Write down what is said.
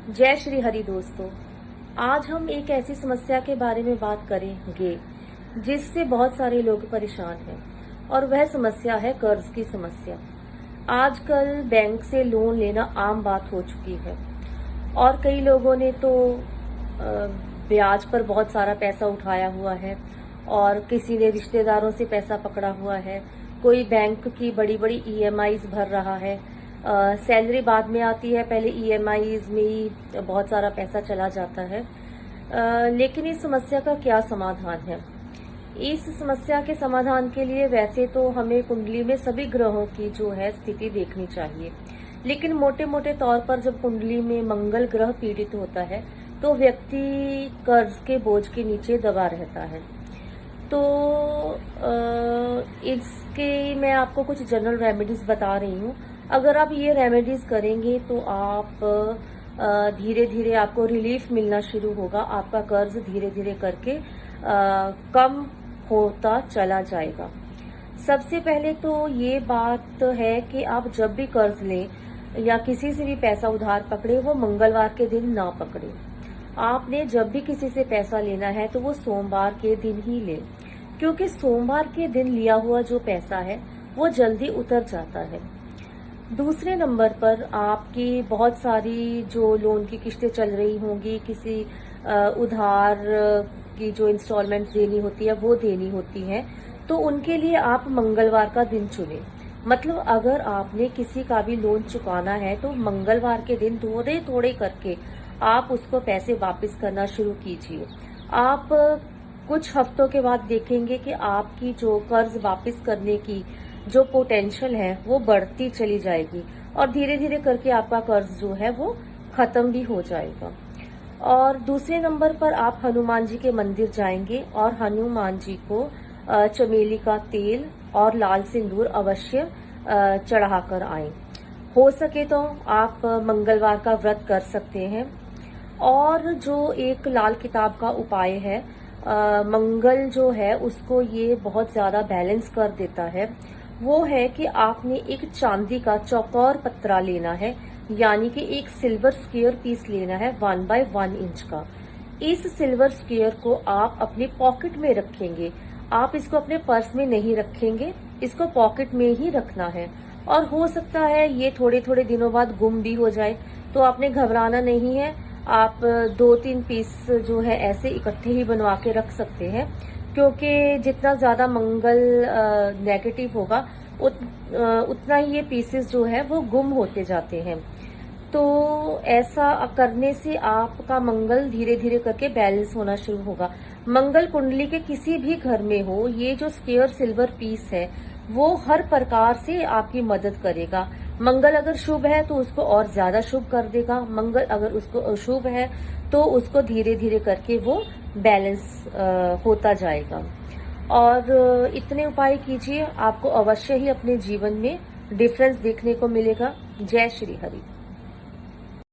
जय श्री हरि दोस्तों। आज हम एक ऐसी समस्या के बारे में बात करेंगे जिससे बहुत सारे लोग परेशान हैं और वह समस्या है कर्ज की समस्या। आजकल बैंक से लोन लेना आम बात हो चुकी है और कई लोगों ने तो ब्याज पर बहुत सारा पैसा उठाया हुआ है और किसी ने रिश्तेदारों से पैसा पकड़ा हुआ है, कोई बैंक की बड़ी बड़ी ईएमआईज भर रहा है। सैलरी बाद में आती है, पहले ईएमआईज में ही बहुत सारा पैसा चला जाता है। लेकिन इस समस्या का क्या समाधान है? इस समस्या के समाधान के लिए वैसे तो हमें कुंडली में सभी ग्रहों की जो है स्थिति देखनी चाहिए, लेकिन मोटे मोटे तौर पर जब कुंडली में मंगल ग्रह पीड़ित होता है तो व्यक्ति कर्ज के बोझ के नीचे दबा रहता है। तो इसके मैं आपको कुछ जनरल रेमेडीज बता रही हूँ। अगर आप ये रेमेडीज करेंगे तो आप धीरे धीरे आपको रिलीफ मिलना शुरू होगा, आपका कर्ज धीरे धीरे करके कम होता चला जाएगा। सबसे पहले तो ये बात है कि आप जब भी कर्ज लें या किसी से भी पैसा उधार पकड़े, वो मंगलवार के दिन ना पकड़े। आपने जब भी किसी से पैसा लेना है तो वो सोमवार के दिन ही ले, क्योंकि सोमवार के दिन लिया हुआ जो पैसा है वो जल्दी उतर जाता है। दूसरे नंबर पर आपकी बहुत सारी जो लोन की किस्तें चल रही होंगी, किसी उधार की जो इंस्टॉलमेंट देनी होती है वो देनी होती है, तो उनके लिए आप मंगलवार का दिन चुनें। मतलब अगर आपने किसी का भी लोन चुकाना है तो मंगलवार के दिन थोड़े थोड़े करके आप उसको पैसे वापस करना शुरू कीजिए। आप कुछ हफ्तों के बाद देखेंगे कि आपकी जो कर्ज वापस करने की जो पोटेंशियल है वो बढ़ती चली जाएगी और धीरे धीरे करके आपका कर्ज जो है वो खत्म भी हो जाएगा। और दूसरे नंबर पर आप हनुमान जी के मंदिर जाएंगे और हनुमान जी को चमेली का तेल और लाल सिंदूर अवश्य चढ़ाकर आएं। हो सके तो आप मंगलवार का व्रत कर सकते हैं। और जो एक लाल किताब का उपाय है, मंगल जो है उसको ये बहुत ज्यादा बैलेंस कर देता है, वो है कि आपने एक चांदी का चौकोर पत्रा लेना है, यानी कि एक सिल्वर स्क्वायर पीस लेना है 1x1 इंच का। इस सिल्वर स्क्वायर को आप अपने पॉकेट में रखेंगे। आप इसको अपने पर्स में नहीं रखेंगे, इसको पॉकेट में ही रखना है। और हो सकता है ये थोड़े थोड़े दिनों बाद गुम भी हो जाए, तो आपने घबराना नहीं है। आप 2-3 पीस जो है ऐसे इकट्ठे ही बनवा के रख सकते हैं, क्योंकि जितना ज्यादा मंगल नेगेटिव होगा उतना ही ये पीसेस जो है वो गुम होते जाते हैं। तो ऐसा करने से आपका मंगल धीरे धीरे करके बैलेंस होना शुरू होगा। मंगल कुंडली के किसी भी घर में हो, ये जो स्क्वायर सिल्वर पीस है वो हर प्रकार से आपकी मदद करेगा। मंगल अगर शुभ है तो उसको और ज्यादा शुभ कर देगा, मंगल अगर उसको अशुभ है तो उसको धीरे धीरे करके वो बैलेंस होता जाएगा। और इतने उपाय कीजिए, आपको अवश्य ही अपने जीवन में डिफरेंस देखने को मिलेगा। जय श्री हरि।